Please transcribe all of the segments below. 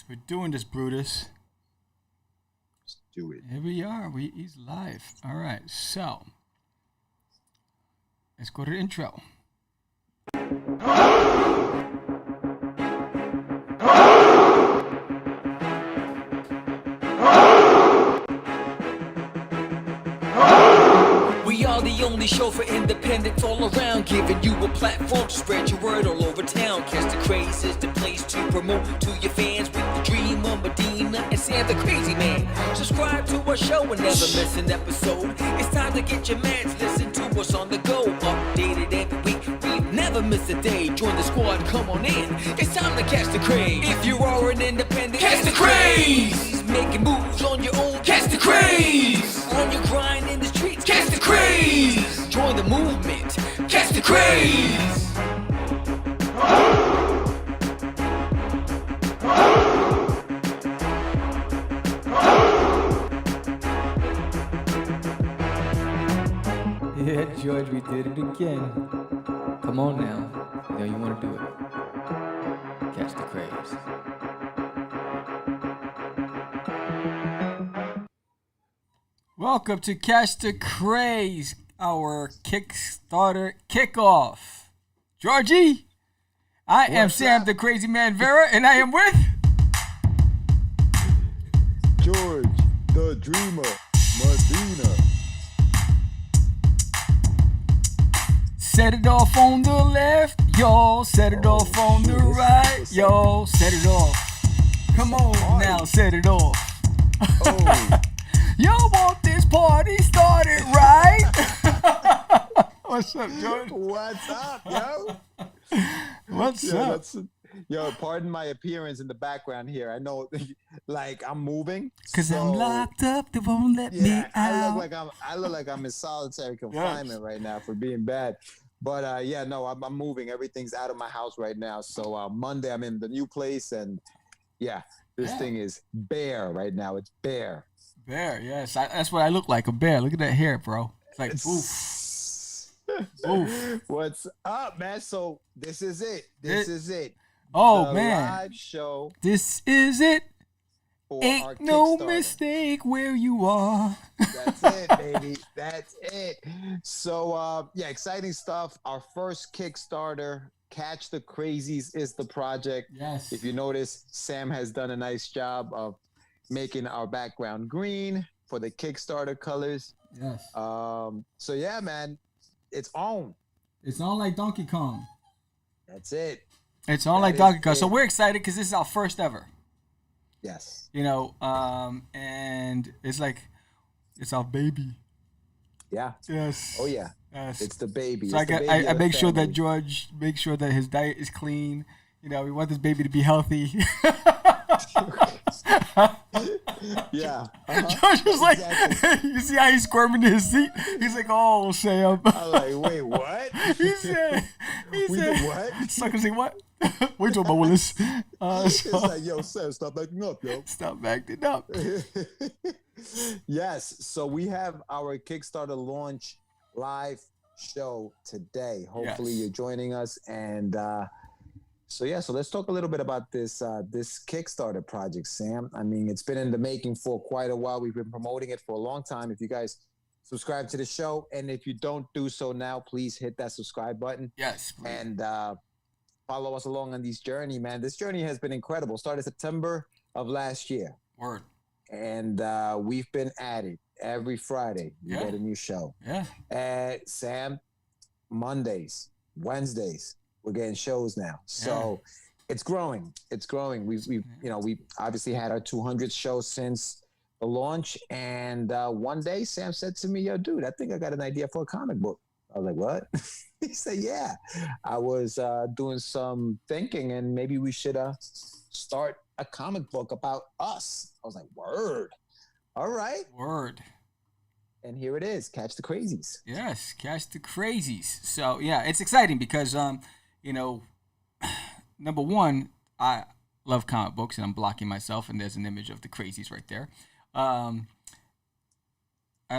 We're doing this, Brutus. Let's do it. Here we are. He's live. All right. So, let's go to the intro. We are the only show for independents all around, giving you a platform to spread your word all over town. Catch the Craze is the place to promote to your fans with the Dreamer, Medina, and Sam the Crazy Man. Subscribe to our show and never miss an episode. It's time to get your mans, listen to us on the go. Updated every week, we never miss a day. Join the squad, come on in. It's time to catch the Craze. If you are an independent, catch the Craze. Making moves on your own, catch the Craze. On your grind in the streets, catch the Craze. Join the movement, catch the Craze. Yeah, George, we did it again. Come on now. You know you want to do it. Catch the Craze. Welcome to Catch the Craze, our Kickstarter kickoff. Georgie, I am Sam the Crazy Man Vera, and I am with George, the Dreamer, Medina. Set it off on the left, yo. Set it off on the right, yo. Set it off. Come on now, set it off. Oh, Y'all want this party started, right? What's up, George? what's up, yo? What's up? Yo, pardon my appearance in the background here. I know, like I'm moving. Cause I'm locked up, they won't let me Yeah, out. I look like I'm in solitary confinement right now for being bad. But yeah, no, I'm moving. Everything's out of my house right now. So Monday I'm in the new place, and yeah, this thing is bare right now. It's bare. Bear, yes. That's what I look like, a bear. Look at that hair, bro. It's like, oof. Oof. What's up, man? So this is it. This is it. Oh, The man. live show This is it. for our Ain't no Kickstarter. mistake where you are. That's it, baby. That's it. So yeah, exciting stuff. Our first Kickstarter, Catch the Crazies, is the project. Yes. If you notice, Sam has done a nice job of making our background green for the Kickstarter colors. Yes. So yeah, man, it's on. It's on like Donkey Kong. That's it. It's on That like is Donkey Kong. So it. we're excited because this is our first ever. Yes. You know, and it's like, it's our baby. Yeah. Yes. Oh yeah. Yes. It's the baby. So It's the baby I of the make sure that family. George makes sure that his diet is clean. You know, we want this baby to be healthy. Yeah. George was like, Exactly. you see how he's squirming in his seat? He's like, oh, Sam. I'm like, wait, what? he said, We did what? Sucker say what? What you talking about, Willis? It's So, like, yo, Sam, stop acting up, yo. stop acting up. Yes. So we have our Kickstarter launch live show today. Hopefully Yes. you're joining us. And so yeah, so let's talk a little bit about this this Kickstarter project, Sam. I mean, it's been in the making for quite a while. We've been promoting it for a long time. If you guys subscribe to the show, and if you don't do so now, please hit that subscribe button Yes. please. and follow us along on this journey, man. This journey has been incredible. Started September of last year. Word. And we've been at it every Friday. We Yeah. get a new show. Yeah. Sam, Mondays, Wednesdays, we're getting shows now. So it's growing. It's growing. We obviously had our 200th show since the launch. And one day Sam said to me, yo, dude, I think I got an idea for a comic book. I was like, what? He said, yeah. I was doing some thinking, and maybe we should start a comic book about us. I was like, word. All right. Word. And here it is. Catch the Crazies. Yes, Catch the Crazies. So yeah, it's exciting because you know, number one, I love comic books, and I'm blocking myself, and there's an image of the Crazies right there. I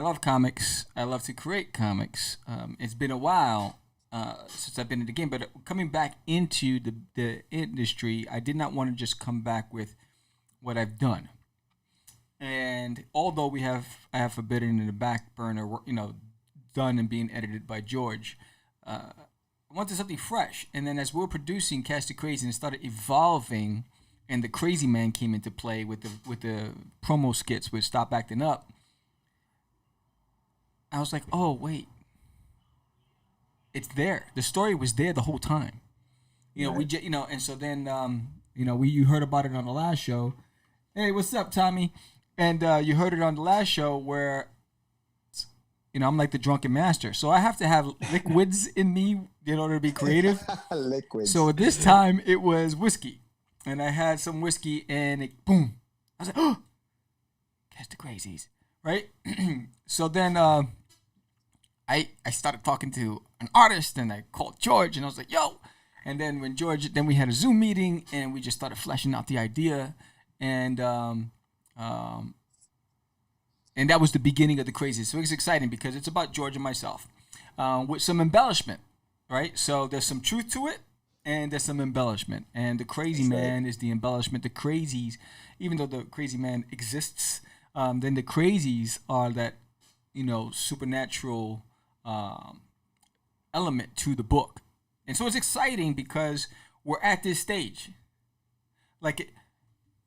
love comics. I love to create comics. It's been a while since I've been in the game, but coming back into the industry, I did not want to just come back with what I've done. And although I have Forbidden in the back burner, done and being edited by George, I wanted something fresh. And then as we were producing Catch the Craze and it started evolving, and the Crazy Man came into play with the promo skits with Stop Acting Up, I was like, oh wait, it's there. The story was there the whole time. And so then you heard about it on the last show. Hey, what's up, Tommy? And you heard it on the last show where, I'm like the drunken master. So I have to have liquids in me in order to be creative. Liquids. So this time it was whiskey. And I had some whiskey and it, boom. I was like, oh, catch the crazies, right? So then I started talking to an artist and I called George and I was like, yo. And then then we had a Zoom meeting and we just started fleshing out the idea. And that was the beginning of the Crazies. So it was exciting because it's about George and myself with some embellishment, right? So there's some truth to it and there's some embellishment. And the Crazy Man is the embellishment. The Crazies, even though the Crazy Man exists, then the Crazies are that, supernatural element to the book. And so it's exciting because we're at this stage.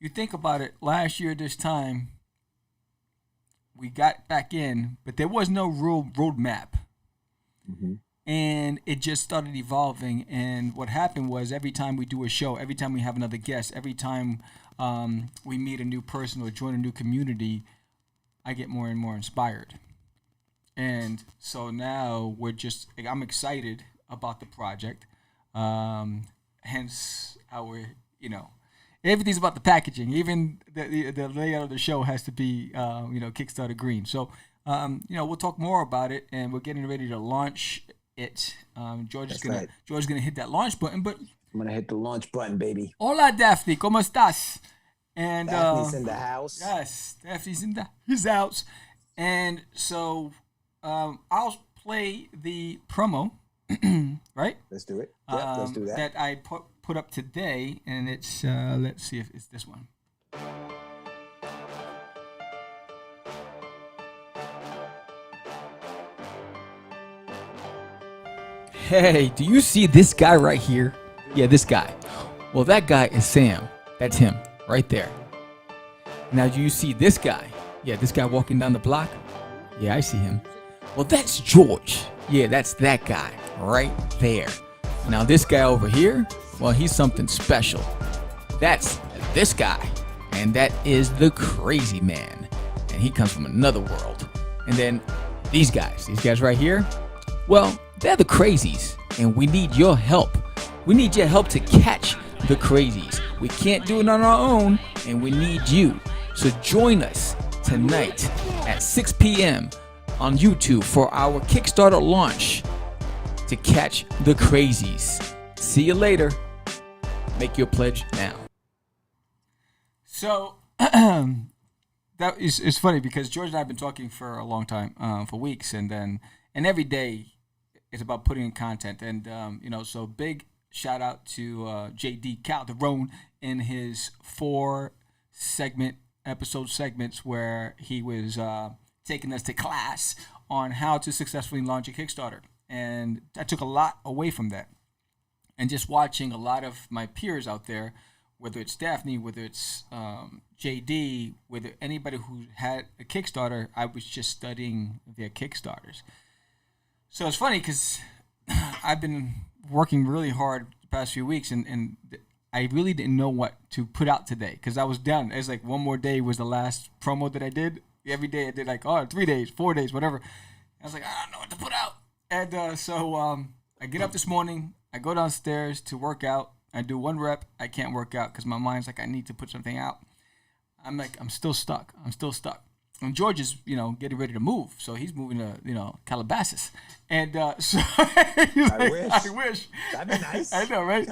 You think about it, last year this time, we got back in, but there was no real roadmap. Mm-hmm. And it just started evolving. And what happened was every time we do a show, every time we have another guest, every time we meet a new person or join a new community, I get more and more inspired. And so now I'm excited about the project. Hence our, everything's about the packaging. Even the layout of the show has to be, Kickstarter green. So, we'll talk more about it, and we're getting ready to launch it. George is gonna hit that launch button. But I'm gonna hit the launch button, baby. Hola, Daphne, ¿cómo estás? And Daphne's in the house. Yes, Daphne's in his house. And so, I'll play the promo, right? Let's do it. Yeah, let's do that. That I put up today, and it's let's see if it's this one. Hey, do you see this guy right here? Yeah, this guy. Well, that guy is Sam. That's him right there. Now, do you see this guy? Yeah, this guy walking down the block. Yeah, I see him. Well, that's George. Yeah, that's that guy right there. Now, this guy over here, well, he's something special. That's this guy. And that is the Crazy Man. And he comes from another world. And then these guys right here, well, they're the Crazies. And we need your help. We need your help to catch the Crazies. We can't do it on our own, and we need you. So join us tonight at 6 p.m. on YouTube for our Kickstarter launch to catch the Crazies. See you later. Make your pledge now. So that is funny because George and I have been talking for a long time, for weeks, and every day is about putting in content, and so big shout out to JD Calderon in his 4 episode segments where he was taking us to class on how to successfully launch a Kickstarter. And I took a lot away from that. And just watching a lot of my peers out there, whether it's Daphne, whether it's JD, whether anybody who had a Kickstarter, I was just studying their Kickstarters. So it's funny because I've been working really hard the past few weeks, and I really didn't know what to put out today because I was done. It's like one more day was the last promo that I did. Every day I did 3 days, 4 days, whatever. I was like, I don't know what to put out. And so I get up this morning, I go downstairs to work out. I do 1 rep. I can't work out because my mind's like, I need to put something out. I'm still stuck. And George is, getting ready to move. So he's moving to, Calabasas. And so he's I wish. That'd be nice. I know, right?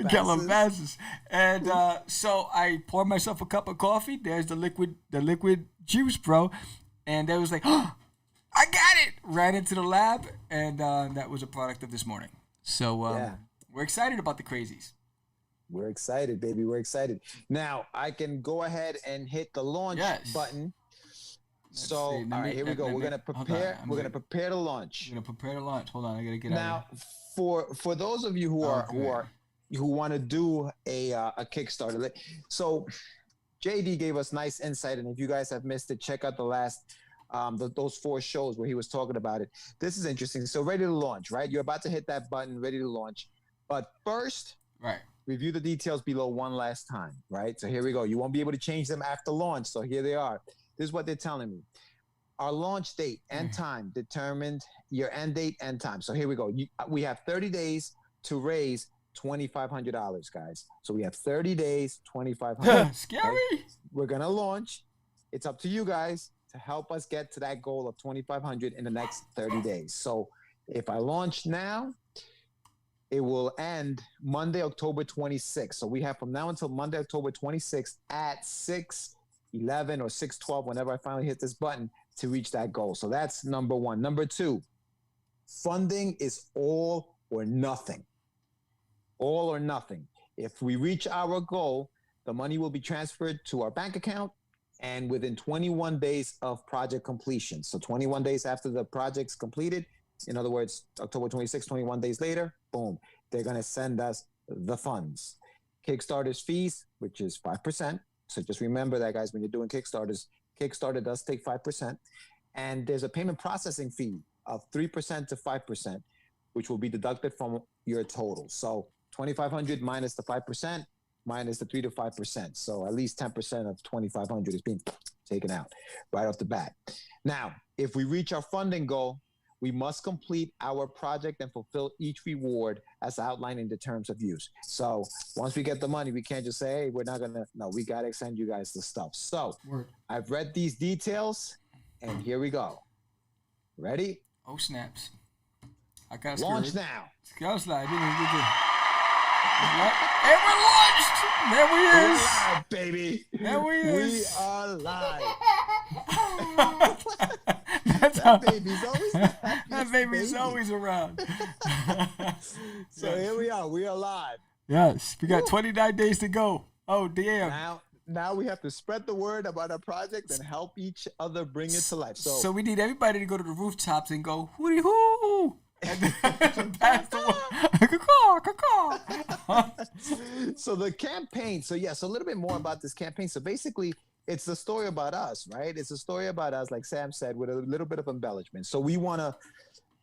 Calabasas. And so I poured myself a cup of coffee. There's the liquid juice, bro. And they was like, oh, I got it. Ran into the lab. And that was a product of this morning. So we're excited about the Crazies. We're excited, baby. We're excited. Now I can go ahead and hit the launch button. So, all right, here we go. We're gonna prepare. We're gonna prepare to launch. We're gonna prepare to launch. Hold on, I gotta get now, out. For those of you who want to do a Kickstarter, so JD gave us nice insight, and if you guys have missed it, check out the last those 4 shows where he was talking about it. This is interesting. So ready to launch, right? You're about to hit that button, ready to launch. But first, review the details below one last time, right? So here we go. You won't be able to change them after launch. So here they are. This is what they're telling me. Our launch date and time determined your end date and time. So here we go. We have 30 days to raise $2,500, guys. So we have 30 days, $2,500. Scary. Okay? We're going to launch. It's up to you guys to help us get to that goal of $2,500 in the next 30 days. So if I launch now, it will end Monday, October 26th. So we have from now until Monday, October 26th at 6:11 or 6:12, whenever I finally hit this button, to reach that goal. So that's number 1. Number 2, funding is all or nothing. All or nothing. If we reach our goal, the money will be transferred to our bank account and within 21 days of project completion. So 21 days after the project's completed, in other words, October 26, 21 days later, boom, they're going to send us the funds. Kickstarter's fees, which is 5%. So just remember that, guys, when you're doing Kickstarters, Kickstarter does take 5%. And there's a payment processing fee of 3% to 5%, which will be deducted from your total. So 2,500 minus the 5% minus the 3 to 5%. So at least 10% of 2,500 is being taken out right off the bat. Now, if we reach our funding goal, we must complete our project and fulfill each reward as outlined in the terms of use. So once we get the money, we can't just say, hey, we're not going to, no, we got to send you guys the stuff. So I've read these details and here we go. Ready? Oh, snaps. I got launch now. And we're launched. There we is. We're live, baby. There we is. We are live. That baby's always that baby's always around. So here we are. We are live. Yes, we got 29 days to go. Oh, damn. Now we have to spread the word about our project and help each other bring it to life. So we need everybody to go to the rooftops and go hooty hoo. And pass the So the campaign. So yes, a little bit more about this campaign. So basically, it's the story about us, right? It's a story about us, like Sam said, with a little bit of embellishment. So we're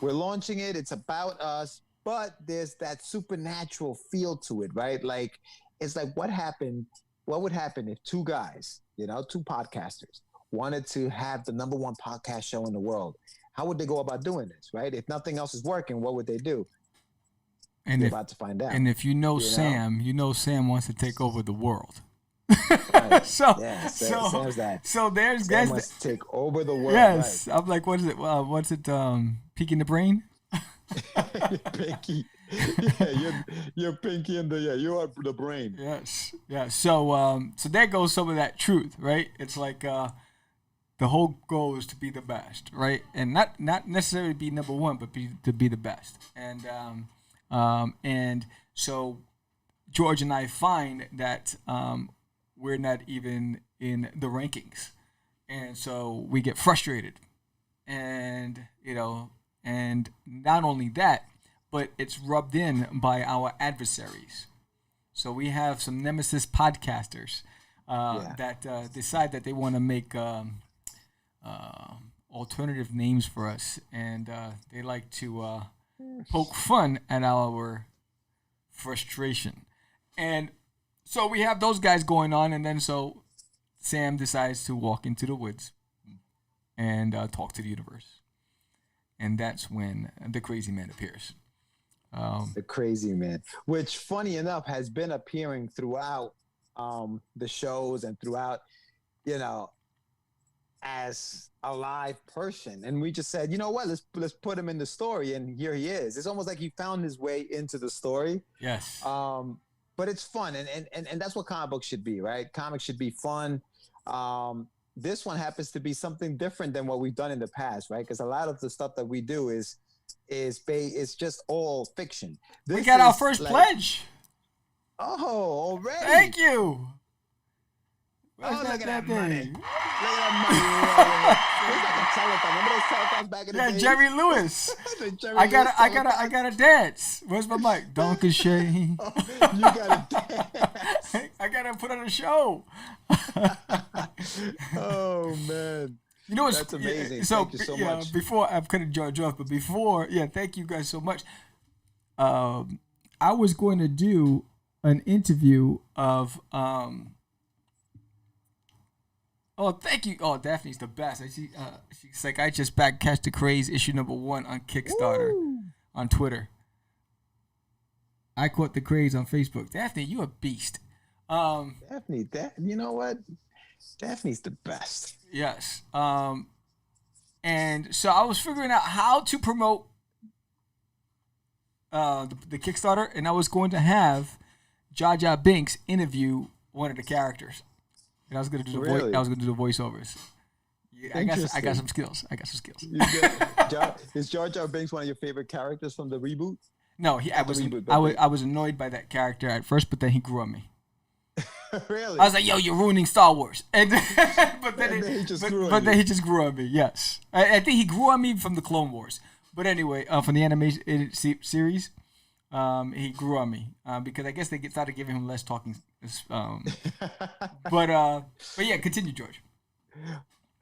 launching it. It's about us, but there's that supernatural feel to it, right? Like, it's like what would happen if 2 guys, 2 podcasters wanted to have the #1 podcast show in the world? How would they go about doing this, right? If nothing else is working, what would they do? They're about to find out. And if Sam, Sam wants to take over the world. Right. Sam's that. So there's Sam wants to take over the world. Yes, right. I'm like, what is it? What's it? Peeking the brain. Pinky. Yeah, you're Pinky and you are the brain. Yes. Yeah. So there goes some of that truth, right? It's like the whole goal is to be the best, right? And not necessarily be #1, but to be the best. And so George and I find that we're not even in the rankings, and so we get frustrated, and and not only that, but it's rubbed in by our adversaries. So we have some nemesis podcasters that decide that they want to make alternative names for us, and they like to poke fun at our frustration. And so we have those guys going on, and then so Sam decides to walk into the woods and talk to the universe. And that's when the Crazy Man appears. The Crazy Man, which funny enough has been appearing throughout the shows and throughout, as a live person. And we just said, you know what, let's put him in the story, and here he is. It's almost like he found his way into the story. Yes. But it's fun, and that's what comic books should be, right? Comics should be fun. This one happens to be something different than what we've done in the past, right? Because a lot of the stuff that we do is just all fiction. We got our first pledge. Oh, already. Thank you. Where's Oh, look at that thing? money. Look at that money rolling. It's like a telephone. Remember those telephones back in the Yeah, day? Jerry Lewis. The Jerry I Lewis gotta telephone. dance. Where's my mic? Donkey Shay. Oh, you gotta dance. I gotta put on a show. Oh man. You know what's That's amazing. So, Thank you so yeah, much. before I'm cutting George off, but before, yeah, thank you guys so much. I was going to do an interview of oh, thank you. Oh, Daphne's the best. She's like, I just backed Catch the Craze issue #1 on Kickstarter. Woo. On Twitter. I caught the Craze on Facebook. Daphne, you a beast. Daphne, you know what? Daphne's the best. Yes. And so I was figuring out how to promote the Kickstarter, and I was going to have Jar Jar Binks interview one of the characters. And I was going to do the Really? I was going to do the voiceovers. Yeah, I got Interesting. some skills. Is Jar Jar Binks one of your favorite characters from the reboot? No, I was annoyed by that character at first, but then he grew on me. Really? I was like, "Yo, you're ruining Star Wars," and but then he just grew on me. Yes, I think he grew on me from the Clone Wars. But anyway, from the animation series, he grew on me because I guess they started giving him less talking. But yeah, continue, George.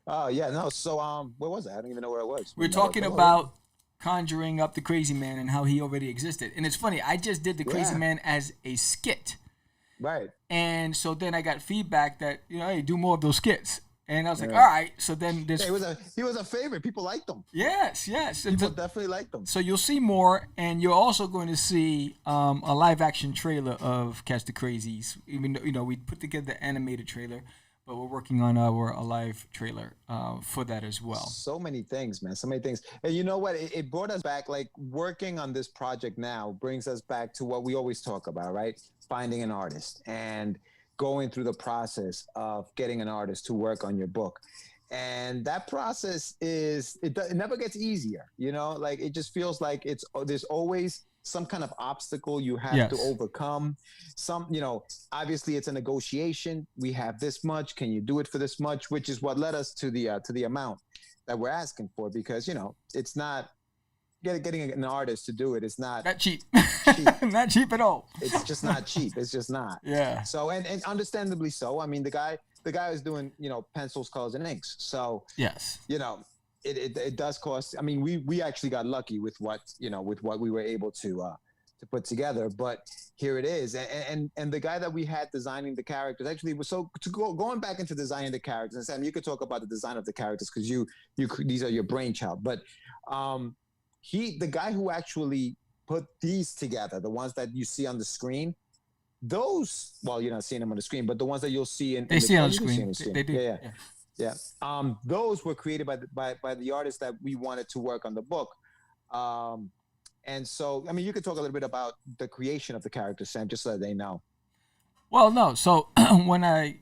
Oh yeah, no. So where was I? I don't even know where I was. We're talking about conjuring up the Crazy Man and how he already existed. And it's funny, I just did the Crazy Man as a skit. Right. And so then I got feedback that, hey, do more of those skits. And I was like, all right. So then this... Yeah, he was a favorite. People liked him. Yes. People definitely liked him. So you'll see more, and you're also going to see a live-action trailer of Catch the Crazies. Even though, we put together the animated trailer, but we're working on a live trailer for that as well. So many things, man. So many things. And you know what? It brought us back, like working on this project now brings us back to what we always talk about, right? Finding an artist and going through the process of getting an artist to work on your book. And that process it never gets easier, like it just feels like there's always some kind of obstacle you have to overcome. Obviously it's a negotiation. We have this much. Can you do it for this much? Which is what led us to the amount that we're asking for, because, it's not getting an artist to do it. It's not cheap. Not cheap at all. It's just not cheap. It's just not. Yeah. So, and understandably so. I mean, the guy is doing, pencils, colors, and inks. So, yes, it does cost. I mean, we actually got lucky with what we were able to put together. But here it is. And the guy that we had designing the characters actually was going back into designing the characters. And Sam, you could talk about the design of the characters because these are your brainchild. But the guy who actually put these together, the ones that you see on the screen, those, well, you're not seeing them on the screen, but the ones that you'll see on the screen. They do. Yeah. Those were created by the artists that we wanted to work on the book. And so, I mean, you could talk a little bit about the creation of the characters, Sam, just so that they know. Well, no. So when I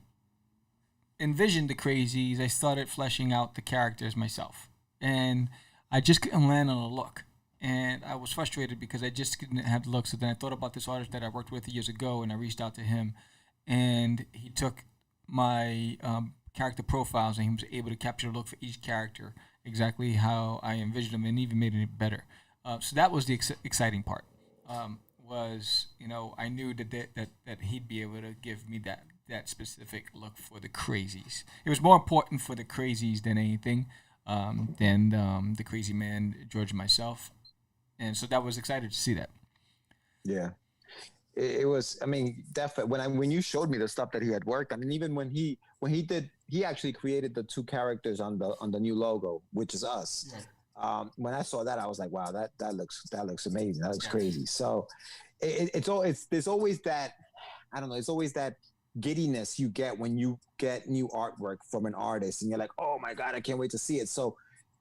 envisioned the Crazies, I started fleshing out the characters myself. And I just couldn't land on a look. And I was frustrated because I just didn't have the look. So then I thought about this artist that I worked with years ago, and I reached out to him. And he took my character profiles, and he was able to capture the look for each character exactly how I envisioned them, and even made it better. So that was the exciting part. I knew that he'd be able to give me that specific look for the Crazies. It was more important for the Crazies than anything, than the Crazy Man, George, and myself. And so that was excited to see that. Yeah. It was, I mean, definitely when you showed me the stuff that he had worked, I mean, even when he actually created the two characters on the new logo, which is us. Yeah. When I saw that, I was like, wow, that looks amazing. That looks crazy. So there's always that, I don't know, it's always that giddiness you get when you get new artwork from an artist and you're like, oh my God, I can't wait to see it. So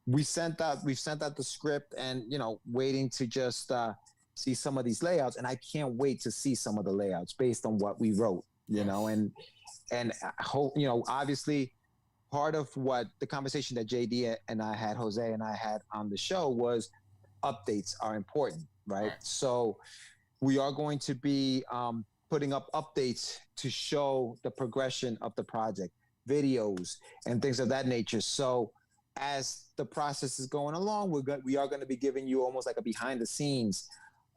we've sent out the script and, waiting to just see some of these layouts. And I can't wait to see some of the layouts based on what we wrote, and I hope, obviously part of what the conversation that JD and I had, Jose and I had on the show was updates are important, right? So we are going to be putting up updates to show the progression of the project, videos and things of that nature. So as the process is going along, we are going to be giving you almost like a behind the scenes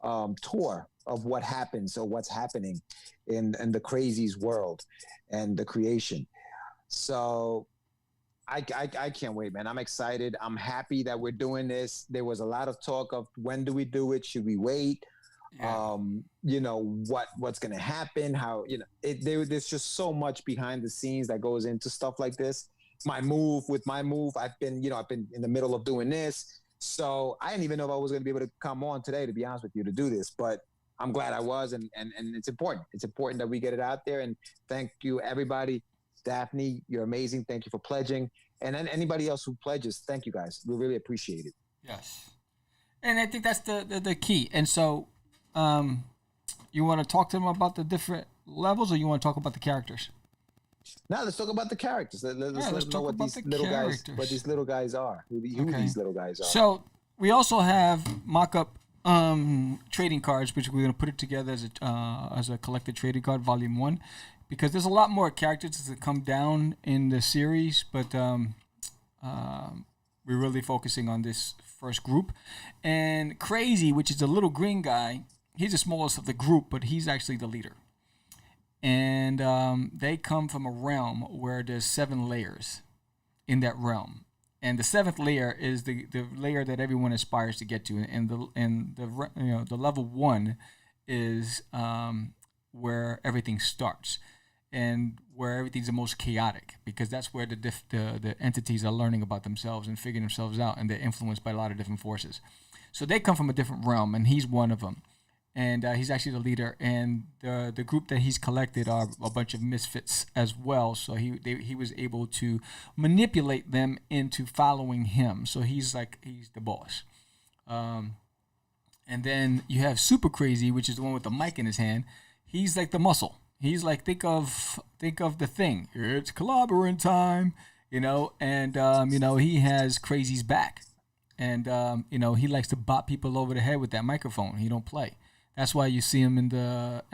tour of what happens or what's happening in the Crazee's world and the creation. So I can't wait, man. I'm excited. I'm happy that we're doing this. There was a lot of talk of when do we do it? Should we wait? Yeah. You know, what's going to happen? How, you know, there's just so much behind the scenes that goes into stuff like this. With my move, I've been in the middle of doing this. So I didn't even know if I was going to be able to come on today, to be honest with you, to do this, but I'm glad I was. And it's important. It's important that we get it out there. And thank you, everybody. Daphne, you're amazing. Thank you for pledging. And then anybody else who pledges, thank you guys. We really appreciate it. Yes. And I think that's the key. And so you want to talk to them about the different levels, or you want to talk about the characters? Now let's talk about the characters. Let's know what these little guys are. Who these little guys are. So we also have mock-up trading cards, which we're going to put it together as a collected trading card, Volume 1. Because there's a lot more characters that come down in the series, but we're really focusing on this first group. And Crazee, which is the little green guy, he's the smallest of the group, but he's actually the leader. And they come from a realm where there's 7 layers in that realm. And the 7th layer is the layer that everyone aspires to get to. And the level 1 is where everything starts. And where everything's the most chaotic, because that's where the entities are learning about themselves and figuring themselves out, and they're influenced by a lot of different forces. So they come from a different realm, and he's one of them. And he's actually the leader. And the group that he's collected are a bunch of misfits as well. So he was able to manipulate them into following him. So he's the boss. And then you have Super Crazee, which is the one with the mic in his hand. He's like the muscle. He's like, think of the thing. It's clobbering time, and he has Crazee's back, and he likes to bop people over the head with that microphone. He don't play. That's why you see him in the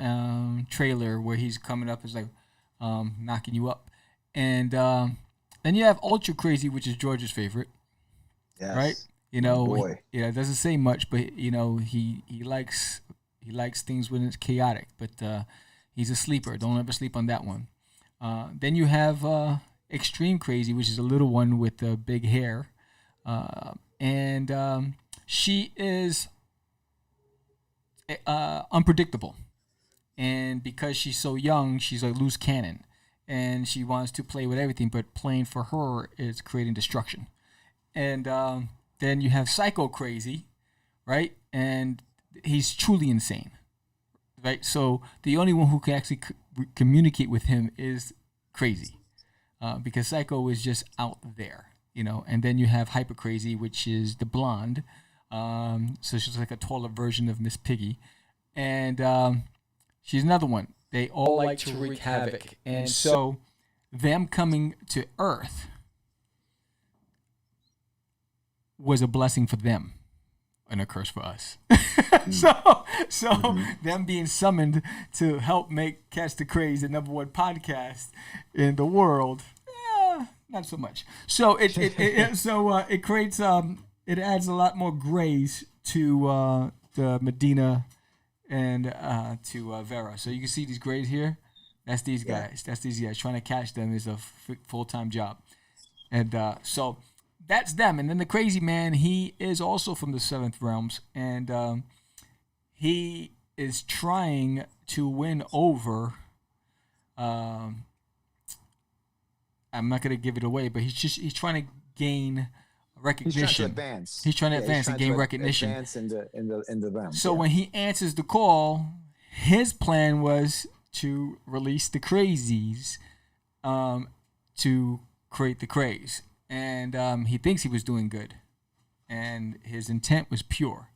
trailer where he's coming up, is like knocking you up, and then you have Ultra Crazee, which is George's favorite, yes. Right? Boy. It doesn't say much, but he likes things when it's chaotic, but. He's a sleeper. Don't ever sleep on that one. Then you have Extreme Crazee, which is a little one with the big hair. And she is unpredictable. And because she's so young, she's a loose cannon. And she wants to play with everything, but playing for her is creating destruction. And then you have Psycho Crazee, right? And he's truly insane. Right, so the only one who can actually communicate with him is Crazee, because Psycho is just out there, And then you have Hyper Crazee, which is the blonde, so she's like a taller version of Miss Piggy, and she's another one. They all like to wreak havoc, and so them coming to Earth was a blessing for them. And a curse for us. So them being summoned to help make Catch the Craze the #1 podcast in the world, not so much. So it creates it adds a lot more grays to the Medina and to Vera. So you can see these grays here. That's these guys. That's these guys. Trying to catch them is a full-time job, and so. That's them. And then the Crazee man, he is also from the 7th realms, and he is trying to win over. I'm not going to give it away, but he's trying to gain recognition. He's trying to advance. He's trying to advance and gain recognition. Advance in the realm. So when he answers the call, his plan was to release the Crazees to create the Craze. And he thinks he was doing good, and his intent was pure,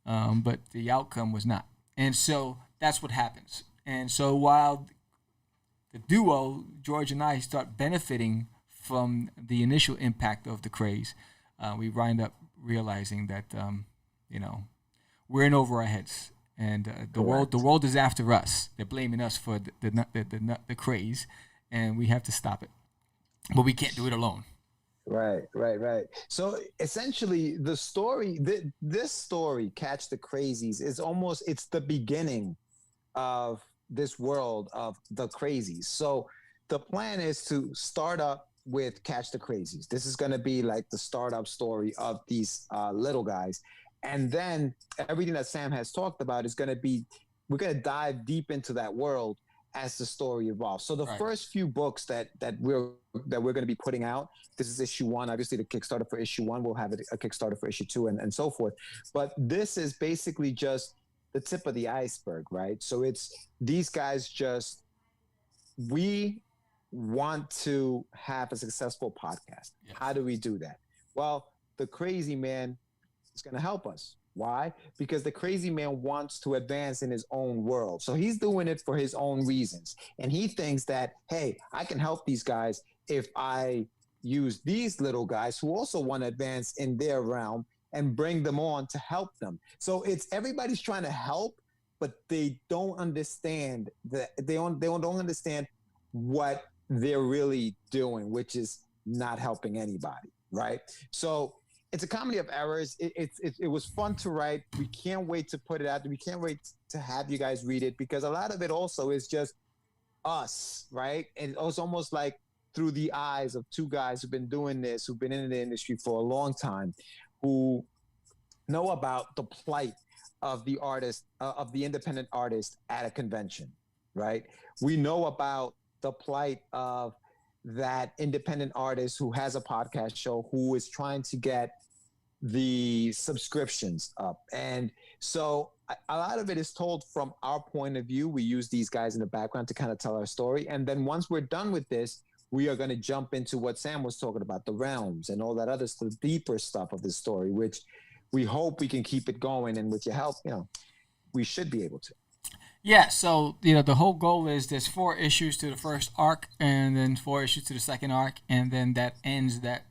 but the outcome was not. And so that's what happens. And so while the duo, George and I, start benefiting from the initial impact of the Craze, we wind up realizing that, we're in over our heads. and the Correct. world is after us. They're blaming us for the craze, and we have to stop it. But we can't do it alone. Right. So essentially, the story, this story, Catch the Crazies, is almost, it's the beginning of this world of the Crazies. So the plan is to start up with Catch the Crazies. This is going to be like the startup story of these little guys. And then everything that Sam has talked about is going to be, we're going to dive deep into that world as the story evolves. So the first few books that we're going to be putting out, this is issue 1. Obviously, the Kickstarter for issue 1, we'll have a Kickstarter for issue 2, and so forth. But this is basically just the tip of the iceberg, right? So it's these guys just, we want to have a successful podcast. Yes. How do we do that? Well, the Crazy Man is going to help us. Why? Because the Crazy Man wants to advance in his own world. So he's doing it for his own reasons. And he thinks that, hey, I can help these guys if I use these little guys who also want to advance in their realm and bring them on to help them. So it's everybody's trying to help, but they don't understand that they don't understand what they're really doing, which is not helping anybody, right? So it's a comedy of errors. It was fun to write. We can't wait to put it out there. We can't wait to have you guys read it, because a lot of it also is just us, right? And it's almost like through the eyes of two guys who've been doing this, who've been in the industry for a long time, who know about the plight of the artist, of the independent artist at a convention, right? We know about the plight of that independent artist who has a podcast show, who is trying to get the subscriptions up. And so a lot of it is told from our point of view. We use these guys in the background to kind of tell our story. And then once we're done with this, we are going to jump into what Sam was talking about, the realms and all that other stuff, deeper stuff of the story, which we hope we can keep it going. And with your help, we should be able to. Yeah, so the whole goal is there's 4 issues to the first arc, and then 4 issues to the second arc, and then that ends that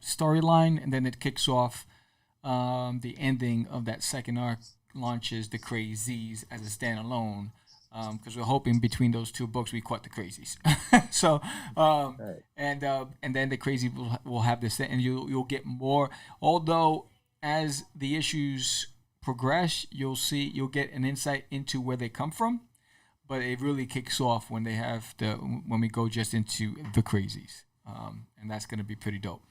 storyline, and then it kicks off the ending of that second arc, launches the Crazees as a standalone, because we're hoping between those 2 books we caught the Crazies. So right. And then the Crazy will have this, and you'll get more. Although as the issues progress, you'll get an insight into where they come from, but it really kicks off when we go just into the Crazies, and that's going to be pretty dope.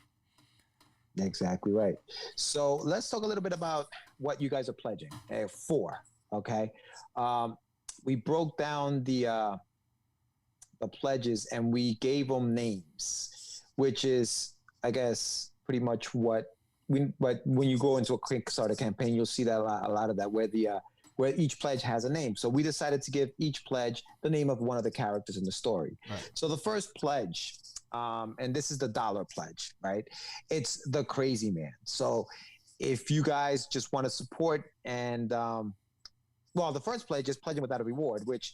Exactly right. So let's talk a little bit about what you guys are pledging for. Okay, we broke down the pledges and we gave them names, which is, I guess, pretty much but when you go into a Kickstarter campaign, you'll see that a lot of that where each pledge has a name. So we decided to give each pledge the name of one of the characters in the story. Right. So the first pledge, and this is the $1 pledge, right? It's the Crazy Man. So if you guys just want to support and, the first pledge is pledging without a reward, which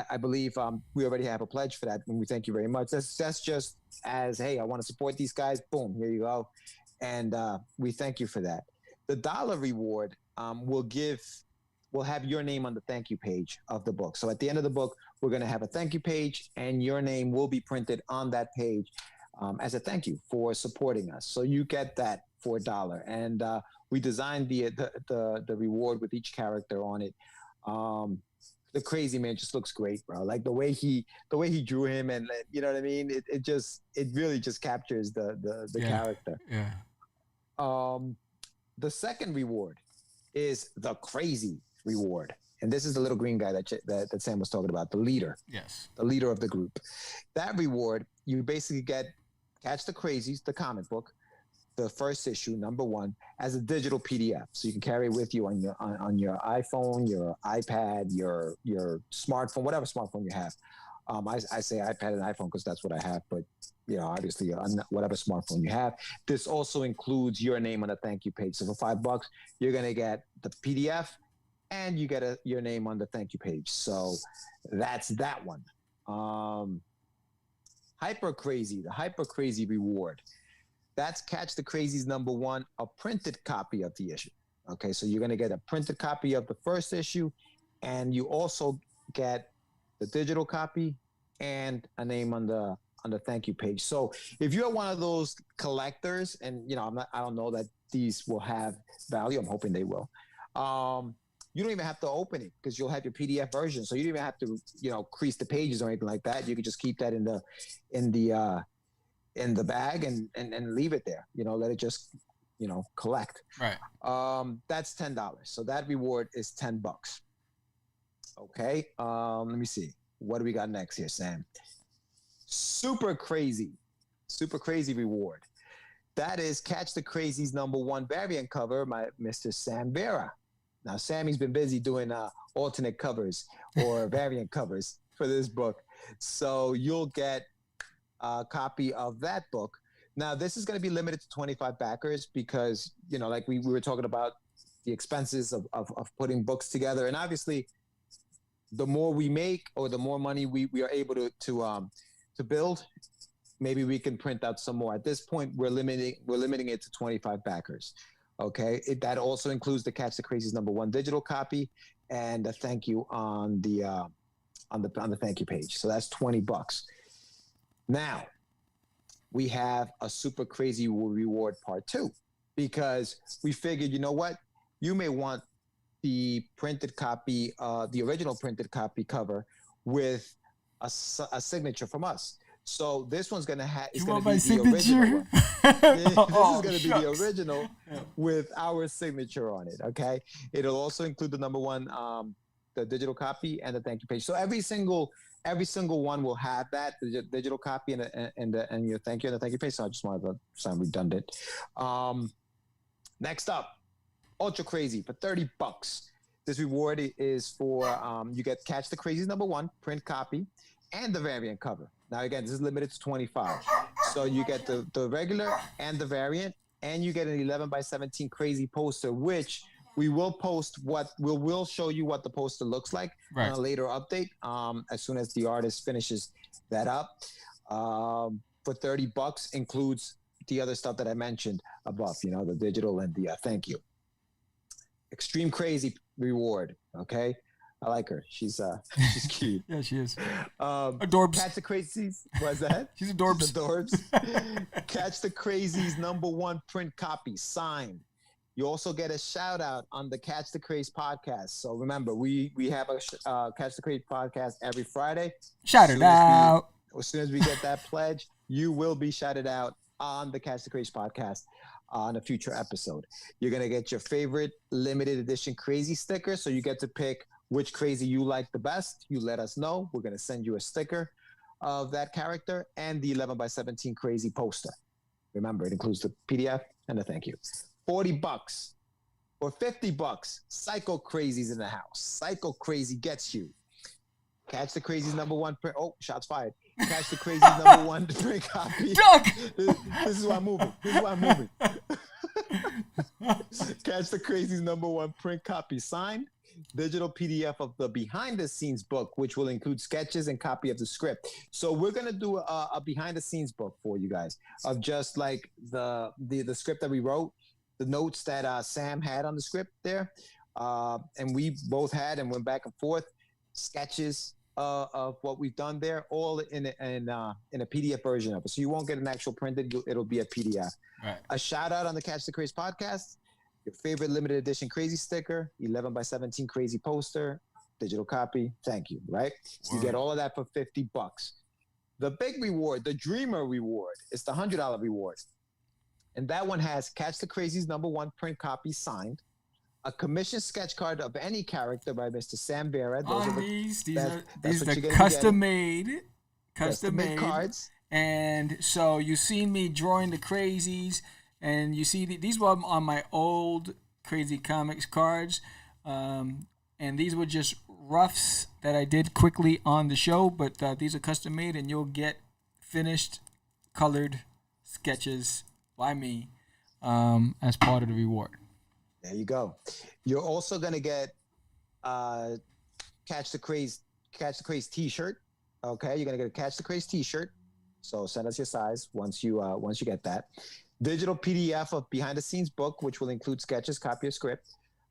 I believe we already have a pledge for that, and we thank you very much. That's just as, hey, I want to support these guys. Boom, here you go. And we thank you for that. The $1 reward will have your name on the thank you page of the book. So at the end of the book, we're going to have a thank you page, and your name will be printed on that page as a thank you for supporting us. So you get that for $1. And we designed the reward with each character on it. The Crazy Man just looks great, bro. Like the way he drew him, and you know what I mean? It really just captures the character. Yeah. The second reward is the Crazy reward. And this is the little green guy that Sam was talking about, the leader. Yes. The leader of the group. That reward, you basically get Catch the Crazies, the comic book, the first issue, number 1, as a digital PDF. So you can carry it with you on your iPhone, your iPad, your smartphone, whatever smartphone you have. I say iPad and iPhone because that's what I have, but obviously on whatever smartphone you have. This also includes your name on the thank you page. So for $5, you're gonna get the PDF, and you get your name on the thank you page. So that's that one. Hyper Crazy, the Hyper Crazy reward. That's Catch the Crazies number 1, a printed copy of the issue. Okay, so you're going to get a printed copy of the first issue, and you also get the digital copy and a name on the thank you page. So if you're one of those collectors, and I don't know that these will have value. I'm hoping they will. You don't even have to open it because you'll have your PDF version. So you don't even have to, crease the pages or anything like that. You can just keep that in the bag and leave it there. Let it just, collect. Right. That's $10. So that reward is $10. Okay. Let me see. What do we got next here, Sam? Super crazy reward. That is Catch the Crazee's #1 variant cover by Mr. Sam Vera. Now, Sammy's been busy doing alternate covers or variant covers for this book. So you'll get a copy of that book. Now, this is going to be limited to 25 backers because, like we were talking about the expenses of putting books together. And obviously, the more we make or the more money we are able to build, maybe we can print out some more. At this point, we're limiting it to 25 backers. Okay, that also includes the Catch the Crazee's #1 digital copy and a thank you on the thank you page. So that's $20. Now we have a super crazy reward part 2 because we figured, you know what, you may want the printed copy, the original printed copy cover with a signature from us. So this one's going to have, it's going to be the original one. This is going to be the original with our signature on it. Okay. It'll also include the #1, the digital copy and the thank you page. So every single one will have that, the digital copy and your thank you and the thank you page. So I just wanted to sound redundant. Next up, Ultra Crazy for $30. This reward is for, you get Catch the Crazee's #1 print copy and the variant cover. Now, again, this is limited to 25. So you get the regular and the variant, and you get an 11x17 Crazy poster, which we will post we'll show you what the poster looks like on a later update as soon as the artist finishes that up. For $30 includes the other stuff that I mentioned above, the digital and the thank you. Extreme Crazy reward, okay? I like her. She's cute. Yeah, she is. Adorbs. Catch the Crazee's. What's that? She's adorbs. She's adorbs. Catch the Crazee's #1 print copy signed. You also get a shout out on the Catch the Craze podcast. So remember, we have a Catch the Craze podcast every Friday. Shout it out. As soon as we get that pledge, you will be shouted out on the Catch the Craze podcast on a future episode. You're going to get your favorite limited edition Crazy sticker. So you get to pick which Crazy you like the best. You let us know. We're going to send you a sticker of that character and the 11x17 Crazy poster. Remember, it includes the PDF and the thank you. $40 or $50. Psycho Crazy's in the house. Psycho Crazy gets you. Catch the Crazee's #1 print. Oh, shots fired. Catch the Crazee's #1 print copy. Duck! This is why I'm moving. Catch the Crazee's #1 print copy signed. Digital PDF of the behind the scenes book, which will include sketches and copy of the script. So we're going to do a behind the scenes book for you guys of just like the script that we wrote, the notes that Sam had on the script there. And we both had and went back and forth, sketches of what we've done there, all in a PDF version of it. So you won't get an actual printed, it'll be a PDF. Right. A shout out on the Catch the Craze podcast. Your favorite limited edition Crazy sticker, 11x17 Crazy poster, digital copy. Thank you, right? You get all of that for $50. The big reward, the Dreamer reward, is the $100 reward. And that one has Catch the Crazee's #1 print copy signed, a commissioned sketch card of any character by Mr. Sam Vera. These are the custom made cards. And so you've seen me drawing the Crazies. And you see, these were on my old Crazy Comics cards. And these were just roughs that I did quickly on the show. But these are custom made, and you'll get finished colored sketches by me as part of the reward. There you go. You're also going to get Catch the Craze t-shirt. Okay, you're going to get a Catch the Craze t-shirt. So send us your size once you get that. Digital PDF of behind the scenes book, which will include sketches, copy of script.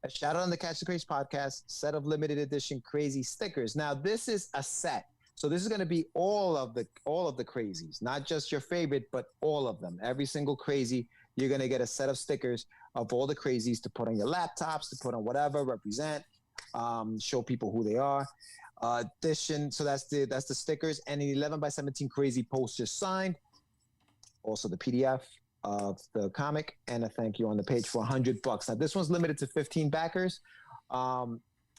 A shout out on the Catch the Craze podcast, set of limited edition Crazee stickers. Now, this is a set. So this is going to be all of the Crazies, not just your favorite, but all of them. Every single Crazee, you're going to get a set of stickers of all the Crazies to put on your laptops, to put on whatever, represent, show people who they are. Edition, so that's the stickers, and an 11x17 Crazee poster signed. Also the PDF of the comic, and a thank you on the page for $100. Now this one's limited to 15 backers.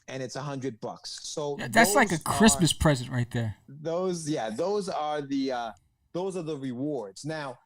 And it's $100. So yeah, that's like a Christmas present right there. Those are the rewards. Now,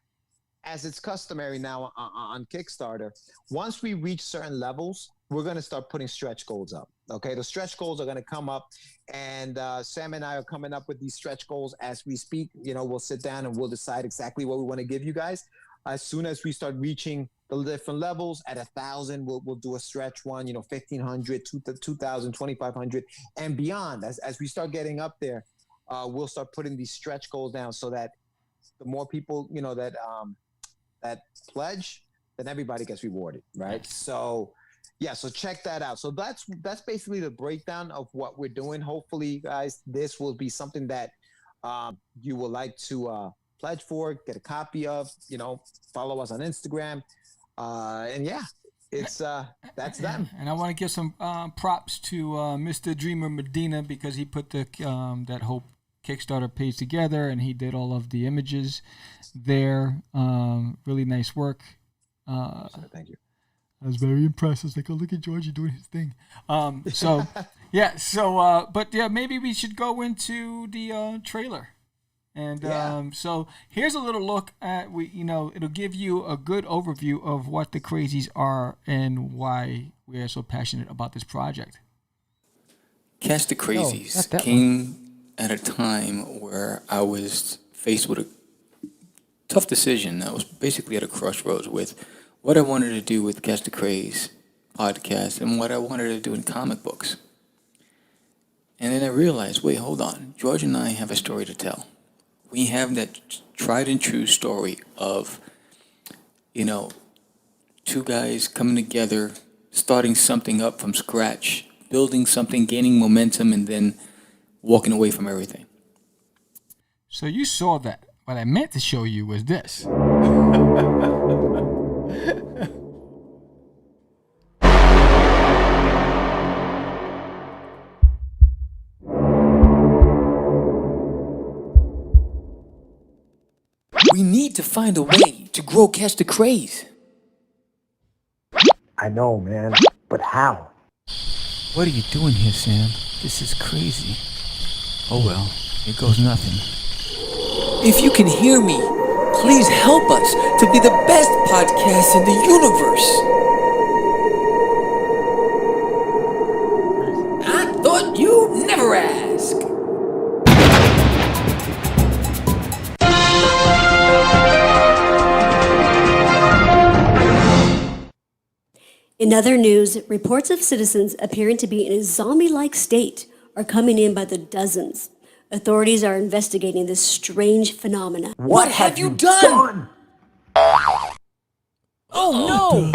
as it's customary now on Kickstarter, once we reach certain levels, we're going to start putting stretch goals up. Okay, the stretch goals are going to come up, and Sam and I are coming up with these stretch goals as we speak. You know, we'll sit down and we'll decide exactly what we want to give you guys. As soon as we start reaching the different levels, at 1,000, we'll do a stretch one, 1,500, 2,000, 2,500, and beyond. As we start getting up there, we'll start putting these stretch goals down so that the more people, that pledge, then everybody gets rewarded, right? So, yeah, so check that out. So that's basically the breakdown of what we're doing. Hopefully, guys, this will be something that you would like to pledge for, get a copy of, follow us on Instagram. And yeah, it's that's them. And I want to give some props to Mr. Dreamer Medina, because he put the that whole Kickstarter page together, and he did all of the images there. Really nice work. Thank you. I was very impressed. I was like, oh, look at Georgie doing his thing. But maybe we should go into the trailer. And so here's a little look at it'll give you a good overview of what the Crazies are and why we are so passionate about this project. Catch the Crazies came at a time where I was faced with a tough decision. I was basically at a crossroads with what I wanted to do with Catch the Craze podcast and what I wanted to do in comic books. And then I realized, wait, hold on. George and I have a story to tell. We have that tried and true story of, two guys coming together, starting something up from scratch, building something, gaining momentum, and then walking away from everything. So you saw that. What I meant to show you was this. We need to find a way to grow Catch the Craze. I know, man, but how? What are you doing here, Sam? This is crazy. Oh well, here goes nothing. If you can hear me, please help us to be the best podcast in the universe. I thought you'd never ask. In other news, reports of citizens appearing to be in a zombie-like state are coming in by the dozens. Authorities are investigating this strange phenomena. What have you done? Oh no!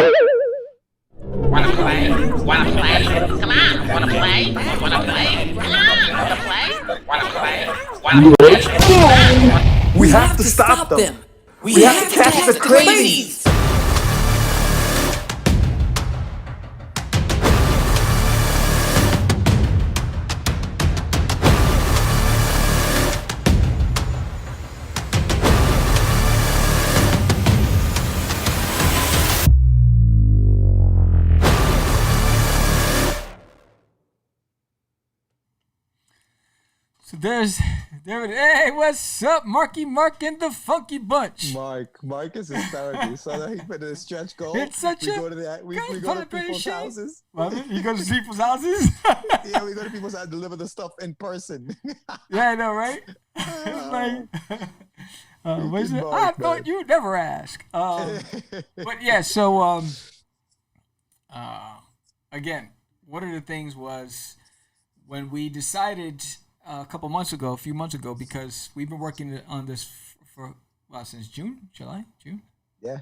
Wanna play? Wanna play? Come on! Wanna play? Wanna play? Come on! Wanna play? Wanna play? Wanna play? We have to stop them. We have to catch the Crazies. So there it is. Hey, what's up, Marky Mark and the Funky Bunch? Mark is hysterical. So that he put in a stretch goal. It's such we a go to people's houses. You go to people's houses? Yeah, we go to people's houses, deliver the stuff in person. Yeah, I know, right? What is it? I thought you'd never ask. But yeah, so again, one of the things was when we decided a few months ago, because we've been working on this for since July. Yeah,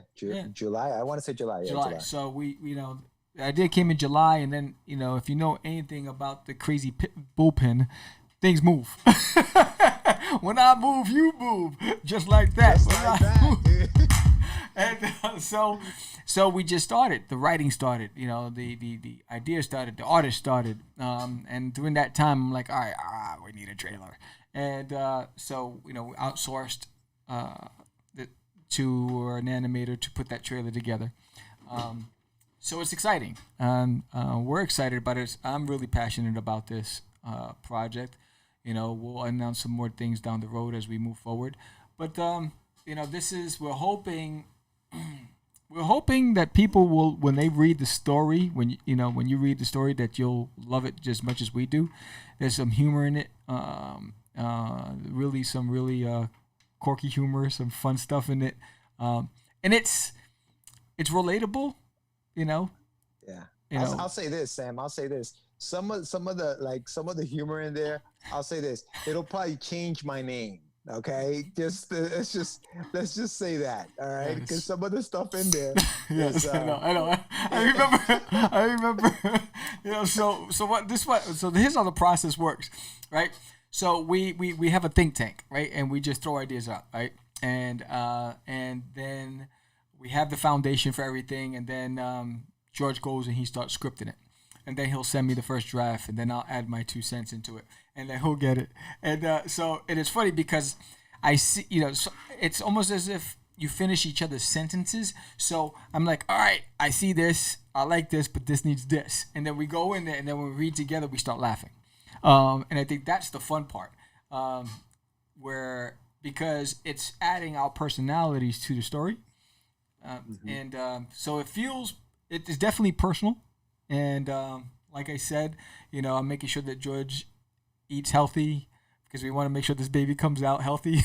July. I want to say July. Yeah, July. So we the idea came in July, and then if you know anything about the Crazy bullpen, things move. When I move, you move, just like that. Just like that. And so we just started. The writing started. The idea started. The artist started. And during that time, I'm like, all right, we need a trailer. And so we outsourced to an animator to put that trailer together. So it's exciting. We're excited about it. I'm really passionate about this project. We'll announce some more things down the road as we move forward. But we're hoping that people will, when they read the story, when you read the story, that you'll love it just as much as we do. There's some humor in it. Really some really quirky humor, some fun stuff in it. And it's relatable, Yeah. I'll say this, Sam. I'll say this. Some of the humor in there. I'll say this. It'll probably change my name. Okay, let's just say that. All right, because some of the stuff in there. Yes, I know. I remember. So here's how the process works, right? So we have a think tank, right, and we just throw ideas out, right, and then we have the foundation for everything, and then George goes and he starts scripting it. And then he'll send me the first draft, and then I'll add my 2 cents into it, and then he'll get it. And so it is funny because I see, so it's almost as if you finish each other's sentences. So I'm like, all right, I see this, I like this, but this needs this. And then we go in there, and then when we read together, we start laughing. And I think that's the fun part, because it's adding our personalities to the story. And so it is definitely personal. And like I said, I'm making sure that George eats healthy because we want to make sure this baby comes out healthy.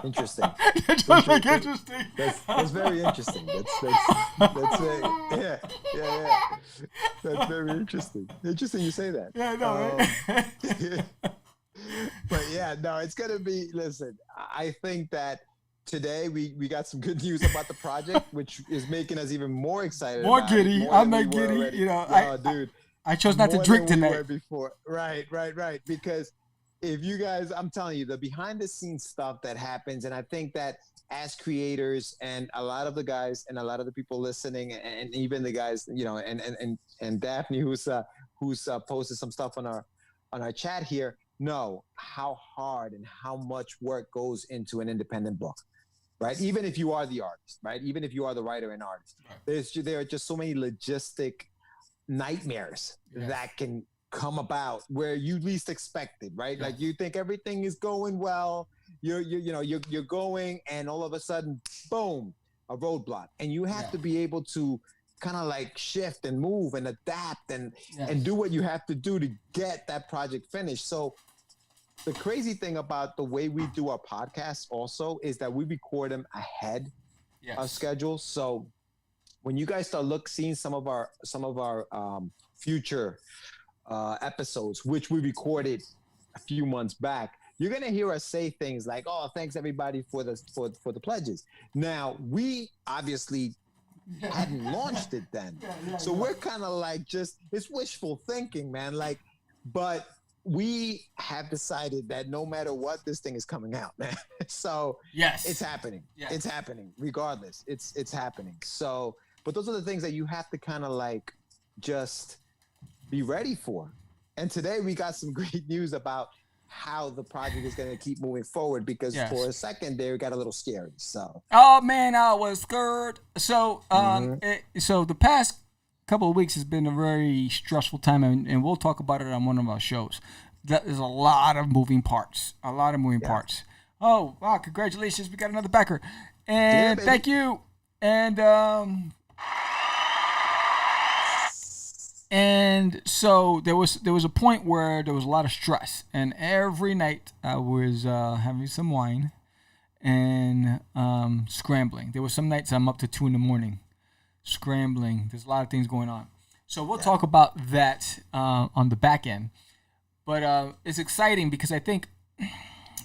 Interesting. Interesting. That's very interesting. That's very, yeah. That's very interesting. Interesting you say that. Yeah, I know, right? But yeah, no, it's gonna be. Listen, I think that today we got some good news about the project, which is making us even more excited. More giddy. I'm not giddy. Dude. I chose not to drink tonight. We were before. Right. Because if you guys, I'm telling you, the behind the scenes stuff that happens, and I think that as creators and a lot of the guys and a lot of the people listening, and even the guys, and Daphne who's posted some stuff on our chat here, know how hard and how much work goes into an independent book. Right, even if you are the artist, right, even if you are the writer and artist, there are just so many logistic nightmares that can come about where you least expect it, right? Like you think everything is going well, you're going, and all of a sudden, boom, a roadblock, and you have to be able to kind of like shift and move and adapt and do what you have to do to get that project finished. So the crazy thing about the way we do our podcasts also is that we record them ahead of schedule. So when you guys start seeing some of our future episodes, which we recorded a few months back, you're gonna hear us say things like, "Oh, thanks everybody for the pledges." Now we obviously hadn't launched it then, so we're kind of like it's wishful thinking, man. But we have decided that no matter what, this thing is coming out, man. So it's happening. Yes. It's happening regardless. It's happening. So, but those are the things that you have to kind of like just be ready for. And today we got some great news about how the project is going to keep moving forward, because for a second there it got a little scary. So, oh man, I was scared. So, so the past couple of weeks has been a very stressful time, and we'll talk about it on one of our shows. There's a lot of moving parts. Parts. Oh, wow, congratulations. We got another backer. And thank you. And so there was a point where there was a lot of stress, and every night I was having some wine and scrambling. There were some nights I'm up to 2 a.m. scrambling. There's a lot of things going on. So we'll talk about that on the back end. But it's exciting because I think,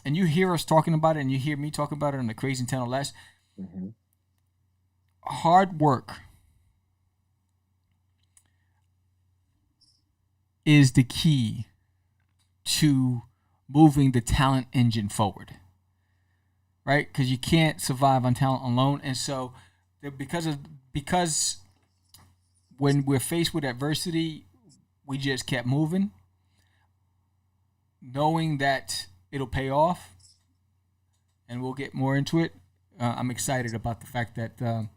and you hear us talking about it, and you hear me talking about it on the Craze and 10 or Less, hard work is the key to moving the talent engine forward, right? Because you can't survive on talent alone. And so because when we're faced with adversity, we just kept moving, knowing that it'll pay off, and we'll get more into it. I'm excited about the fact that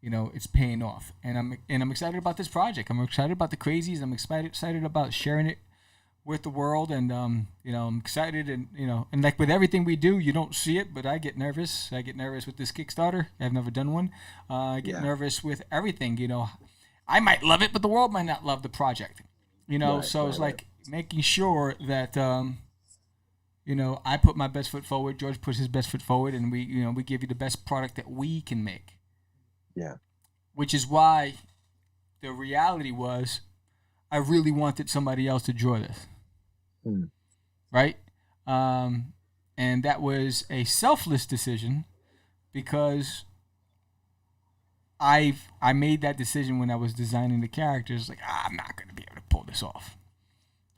it's paying off, and I'm excited about this project. I'm excited about the Crazies. I'm excited about sharing it with the world, and I'm excited, and like with everything we do, you don't see it, but I get nervous. I get nervous with this Kickstarter. I've never done one. I get nervous with everything. I might love it, but the world might not love the project. It's like making sure that I put my best foot forward. George puts his best foot forward, and we give you the best product that we can make. Yeah. Which is why the reality was, I really wanted somebody else to draw this. Right? And that was a selfless decision, because I made that decision when I was designing the characters. Like, I'm not going to be able to pull this off.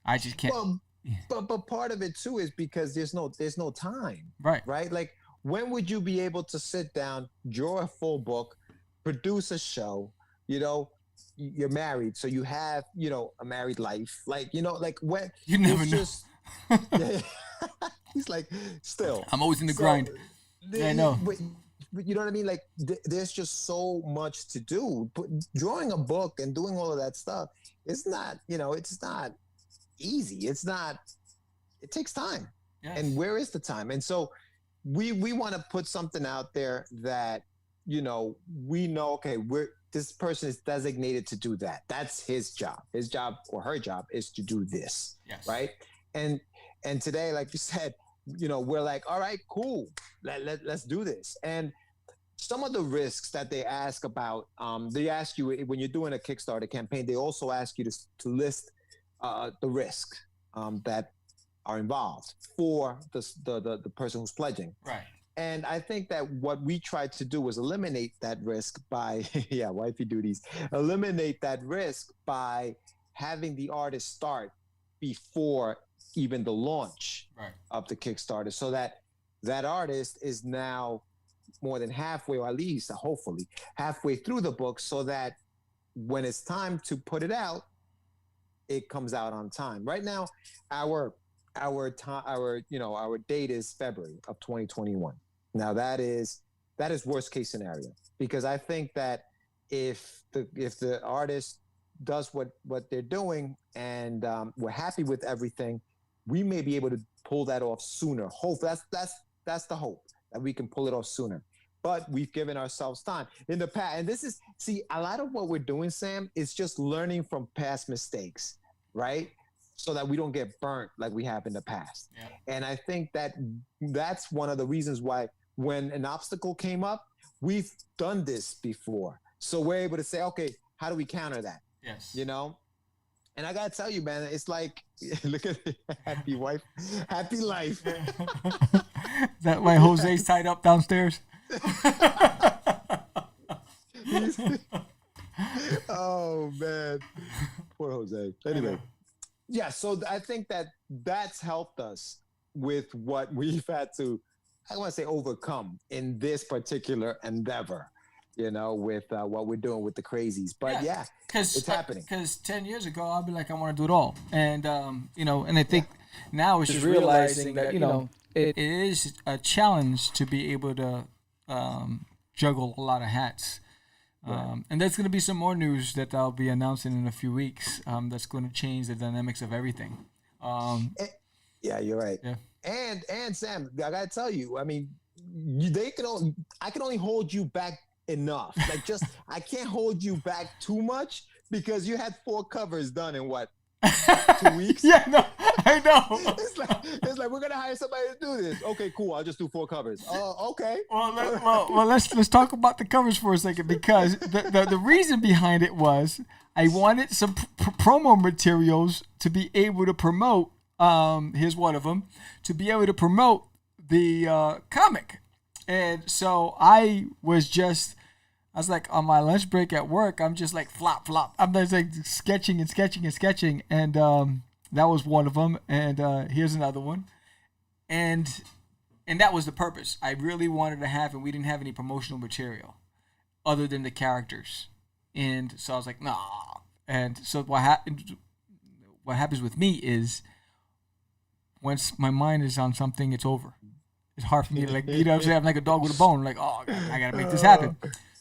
I just can't. Well, but part of it too is because there's no time. Right? Like, when would you be able to sit down, draw a full book, produce a show? You're married, so you have a married life. Like, like when you never know. Just, he's like, still. I'm always in the grind. I know. But you know what I mean? Like, there's just so much to do. Drawing a book and doing all of that stuff, it's not, it's not easy. It takes time. Yes. And where is the time? And so we want to put something out there that, we know, okay, this person is designated to do that. That's his job. His job or her job is to do this. Yes. Right. And today, like you said, we're like, all right, cool. Let's do this. And some of the risks that they ask about, they ask you when you're doing a Kickstarter campaign, they also ask you to list the risk that are involved for the person who's pledging. Right. And I think that what we tried to do was eliminate that risk by, wifey duties, eliminate that risk by having the artist start before even the launch of the Kickstarter, so that artist is now more than halfway, or at least hopefully halfway through the book, so that when it's time to put it out, it comes out on time. Right now, our date is February of 2021. Now that is worst case scenario, because I think that if the artist does what they're doing and we're happy with everything, we may be able to pull that off sooner. Hope that's the hope, that we can pull it off sooner. But we've given ourselves time in the past, and this is a lot of what we're doing, Sam, is just learning from past mistakes, right? So that we don't get burnt like we have in the past. Yeah. And I think that's one of the reasons why when an obstacle came up, we've done this before. So we're able to say, okay, how do we counter that? Yes. And I gotta tell you, man, it's like, look at the happy wife, happy life. Is that why Jose's tied up downstairs? Oh man, poor Jose. Anyway, so I think that's helped us with what we've had to, I want to say, overcome in this particular endeavor. With what we're doing with the Crazies. But it's happening. Because 10 years ago, I'd be like, I want to do it all. And, and I think now it's just realizing that, it is a challenge to be able to juggle a lot of hats. And there's going to be some more news that I'll be announcing in a few weeks that's going to change the dynamics of everything. You're right. Yeah. And Sam, I got to tell you, I mean, I can only hold you back enough. Like, just I can't hold you back too much, because you had 4 covers done in what, 2 weeks? Yeah, no, I know. It's like we're gonna hire somebody to do this. Okay, cool. I'll just do 4 covers. Oh, okay. Well, let's talk about the covers for a second, because the reason behind it was I wanted some promo materials to be able to promote. Here's one of them, to be able to promote the comic. And so I was just I was like on my lunch break at work, I'm just like flop flop. I'm just like sketching and sketching and sketching, and that was one of them. And here's another one, and that was the purpose. I really wanted to have, and we didn't have any promotional material other than the characters, and so I was like, nah. And so what happens with me is once my mind is on something, it's over. It's hard for me to, like, you know what I'm saying? I'm like a dog with a bone. Like, oh, I gotta make this happen.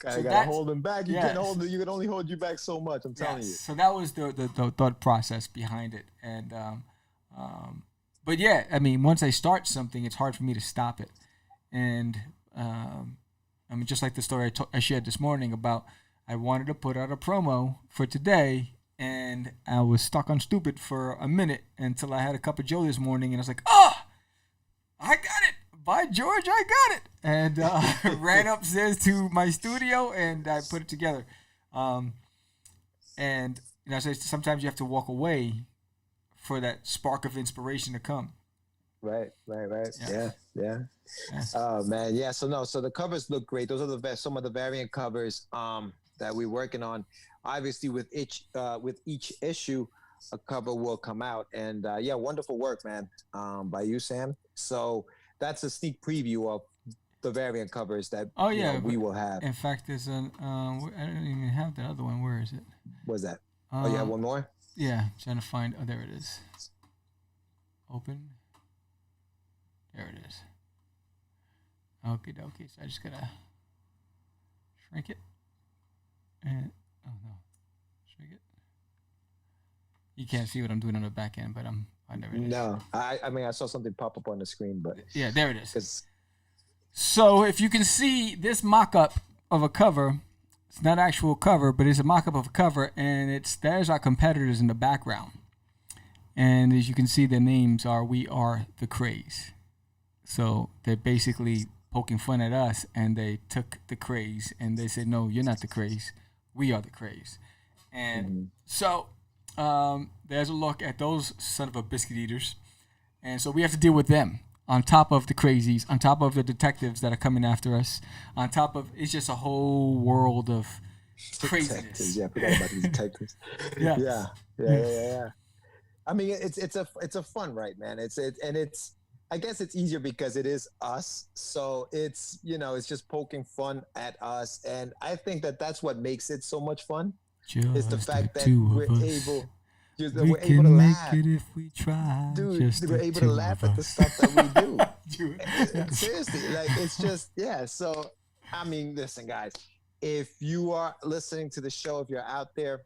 I gotta hold him back. You can't hold. You can only hold you back so much. I'm telling you. So that was the thought process behind it. And but yeah, I mean, once I start something, it's hard for me to stop it. And I mean, just like the story I shared this morning about, I wanted to put out a promo for today, and I was stuck on stupid for a minute until I had a cup of Joe this morning, and I was like, oh, I got it. By George, I got it. And ran upstairs to my studio, and I put it together. And, you know, so sometimes you have to walk away for that spark of inspiration to come. Right. Yeah. Oh man, yeah. So the covers look great. Those are the best. Some of the variant covers that we're working on. Obviously, with each issue, a cover will come out. And yeah, wonderful work, man, by you, Sam. So that's a sneak preview of the variant covers that we will have. In fact, there's an I don't even have the other one. Where is it? What's that? You have one more? Yeah, trying to find. Oh, there it is. Open. There it is. Okay. So I just gotta shrink it. And oh no, shrink it. You can't see what I'm doing on the back end, but I never. No, I mean I saw something pop up on the screen, but yeah, there it is. So if you can see this mock-up of a cover, it's not an actual cover, but it's a mock-up of a cover, and there's our competitors in the background. And as you can see, their names are We Are the Craze. So they're basically poking fun at us, and they took the Craze, and they said, no, you're not the Craze. We are the Craze. And so there's a look at those son of a biscuit eaters. And so we have to deal with them on top of the crazies, on top of the detectives that are coming after us, on top of, it's just a whole world of craziness. Yeah, I forgot about the detectives. Yeah. I mean, it's a fun, right, man? It's I guess it's easier because it is us. So it's just poking fun at us, and I think that's what makes it so much fun. Is the fact that we're able. We can make it if we try. Dude, we're able to laugh at the stuff that we do. Seriously, like it's just, yeah. So, I mean, listen, guys, if you are listening to the show, if you're out there,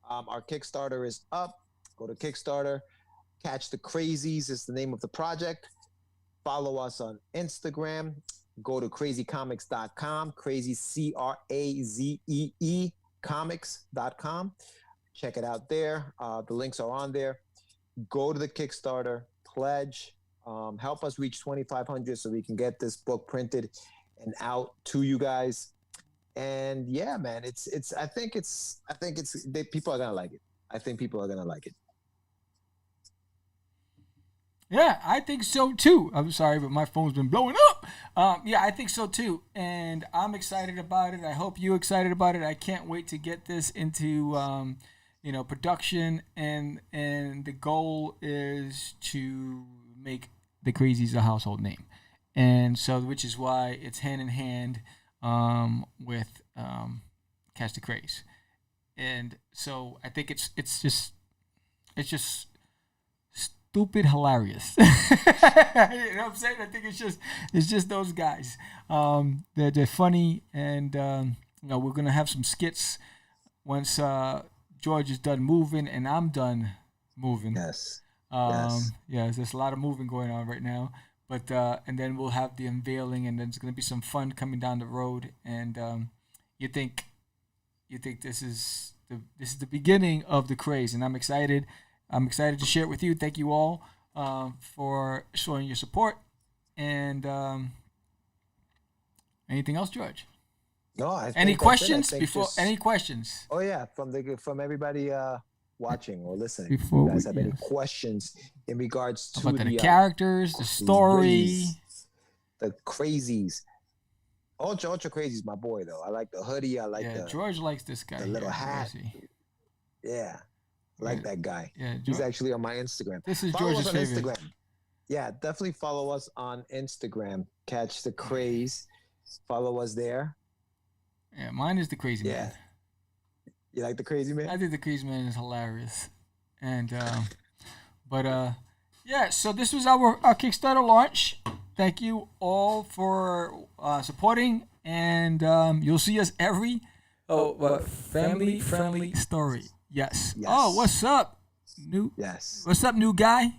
our Kickstarter is up. Go to Kickstarter. Catch the Crazies is the name of the project. Follow us on Instagram. Go to crazeecomics.com. Crazy, Crazee, comics.com. Check it out there. The links are on there. Go to the Kickstarter, pledge, help us reach 2,500 so we can get this book printed and out to you guys. And yeah, man, I think people are gonna like it. I think people are gonna like it. Yeah, I think so too. I'm sorry, but my phone's been blowing up. Yeah, I think so too, and I'm excited about it. I hope you're excited about it. I can't wait to get this into production, and the goal is to make the Crazies a household name, and so which is why it's hand in hand with Catch the Craze, and so I think it's just stupid hilarious. You know what I'm saying? I think it's just those guys. They're funny, and we're gonna have some skits once George is done moving and I'm done moving. Yes. Yeah, there's a lot of moving going on right now. But and then we'll have the unveiling, and then there's gonna be some fun coming down the road. And you think this is the beginning of the Craze, and I'm excited. I'm excited to share it with you. Thank you all for showing your support. And anything else, George? No, any questions before? Any questions? Oh yeah, from everybody watching or listening. Before you guys have any questions in regards to the characters, the story, the Crazies? Ultra Crazy is my boy though. I like the hoodie. I like George likes this guy. the little here, hat. Crazy. Yeah, I like that guy. Yeah, He's actually on my Instagram. This is Follow George's us on favorite. Instagram. Yeah, definitely follow us on Instagram. Catch the Craze. Follow us there. Yeah, mine is the Crazy Man. You like the Crazy Man? I think the Crazy Man is hilarious. And yeah, so this was our Kickstarter launch. Thank you all for supporting, and you'll see us every family friendly story. Yes. Oh, what's up, new? Yes. What's up, new guy?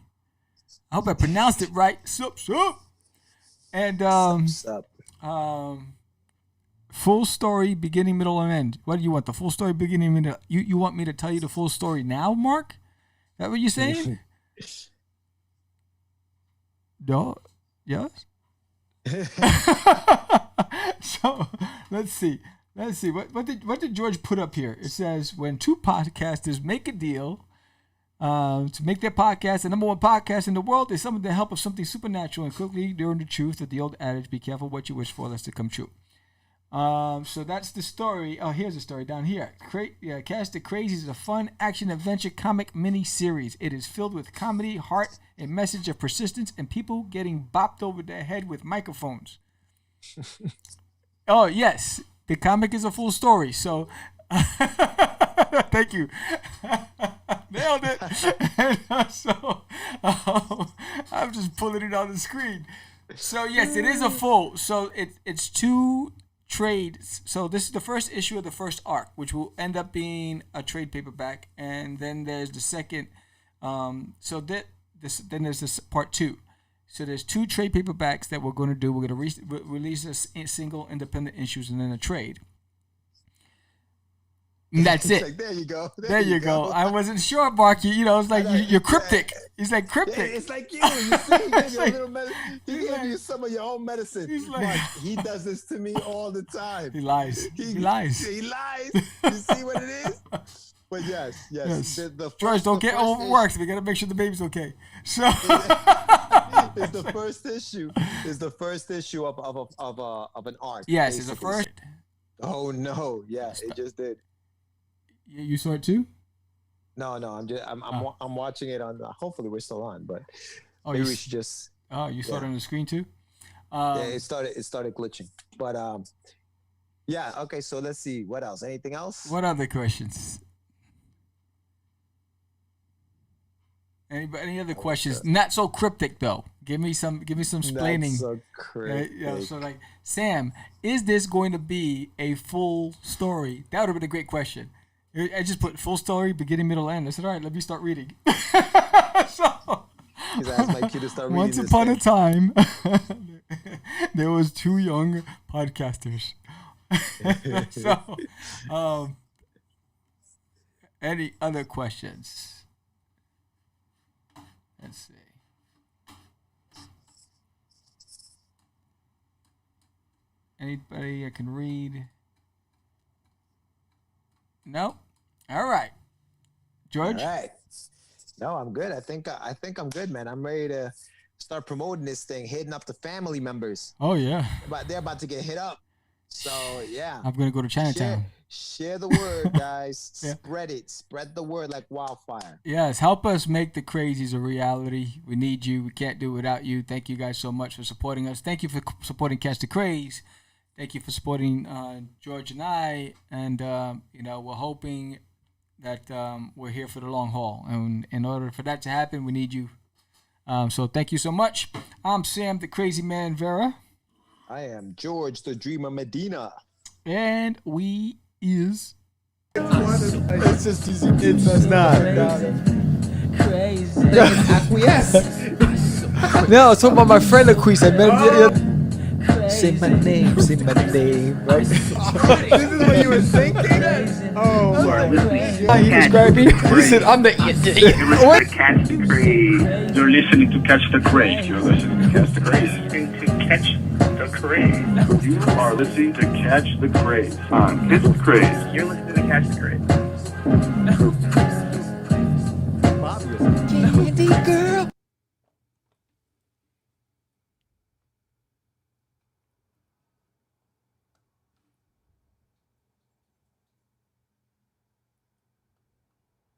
I hope I pronounced it right. Sup. And Sup. full story, beginning, middle, and end. What do you want? The full story, beginning, middle. You want me to tell you the full story now, Mark? Is that what you're saying? No. Yes. So let's see. What did George put up here? It says when two podcasters make a deal to make their podcast the number one podcast in the world, they summon the help of something supernatural and quickly learn the truth that the old adage, be careful what you wish for, lest it come true. So that's the story. Oh, here's the story down here. Catch the Craze is a fun action-adventure comic mini-series. It is filled with comedy, heart, a message of persistence, and people getting bopped over their head with microphones. Oh, yes. The comic is a full story, so... Thank you. Nailed it. And, so I'm just pulling it on the screen. So yes, it is a full. So it's two trades. So this is the first issue of the first arc, which will end up being a trade paperback, and then there's the second. Then there's this part 2. So there's 2 trade paperbacks that we're going to do. We're going to release a single independent issues and then a trade. And that's it. Like, there you go. There you go. I wasn't sure, Mark. It's like you're cryptic. He's like cryptic. Yeah, it's like you. You see, he's giving you some of your own medicine. He's like, Mark, he does this to me all the time. He lies. He lies. He lies. You see what it is? But yes. George, don't get overworked. We gotta make sure the baby's okay. So it's the first issue. It's the first issue of an arc. Yes, basically. it's the first. Oh no! Yeah, it just did. You saw it too? No, I'm watching it on. Hopefully, we're still on, but maybe we should just. Oh, you saw it on the screen too? Yeah, it started glitching, but yeah. Okay, so let's see what else. Anything else? What other questions? Any other questions? Not so cryptic though. Give me some explaining. Not so cryptic. So like, Sam, is this going to be a full story? That would have been a great question. I just put full story, beginning, middle, end. I said, all right, let me start reading. So, because I asked my kid to start reading. Once upon a time, there was 2 young podcasters. So, any other questions? Let's see. Anybody I can read? No? All right. George? All right. No, I'm good. I think I'm good, man. I'm ready to start promoting this thing, hitting up the family members. Oh, yeah. But they're about to get hit up. So, yeah. I'm going to go to Chinatown. Share the word, guys. Yeah. Spread it. Spread the word like wildfire. Yes, help us make the Crazies a reality. We need you. We can't do it without you. Thank you guys so much for supporting us. Thank you for supporting Catch the Craze. Thank you for supporting George and I. And, we're hoping that we're here for the long haul. And in order for that to happen, we need you. So thank you so much. I'm Sam, the Crazy Man Vera. I am George, the Dreamer Medina. And we is... It's just easy. It's not. Crazy. Acquiesce. No, I was talking about my friend Acquiesce. I met him the other. Say my name, right? This is what you were thinking? Oh my God. He described me. He said, I'm the... What? Catch the Craze. You're listening to Catch the Craze. You're listening to Catch the Craze. To Catch the Craze. You are listening to Catch the Craze on Catch the Craze. You're listening to Catch the Craze.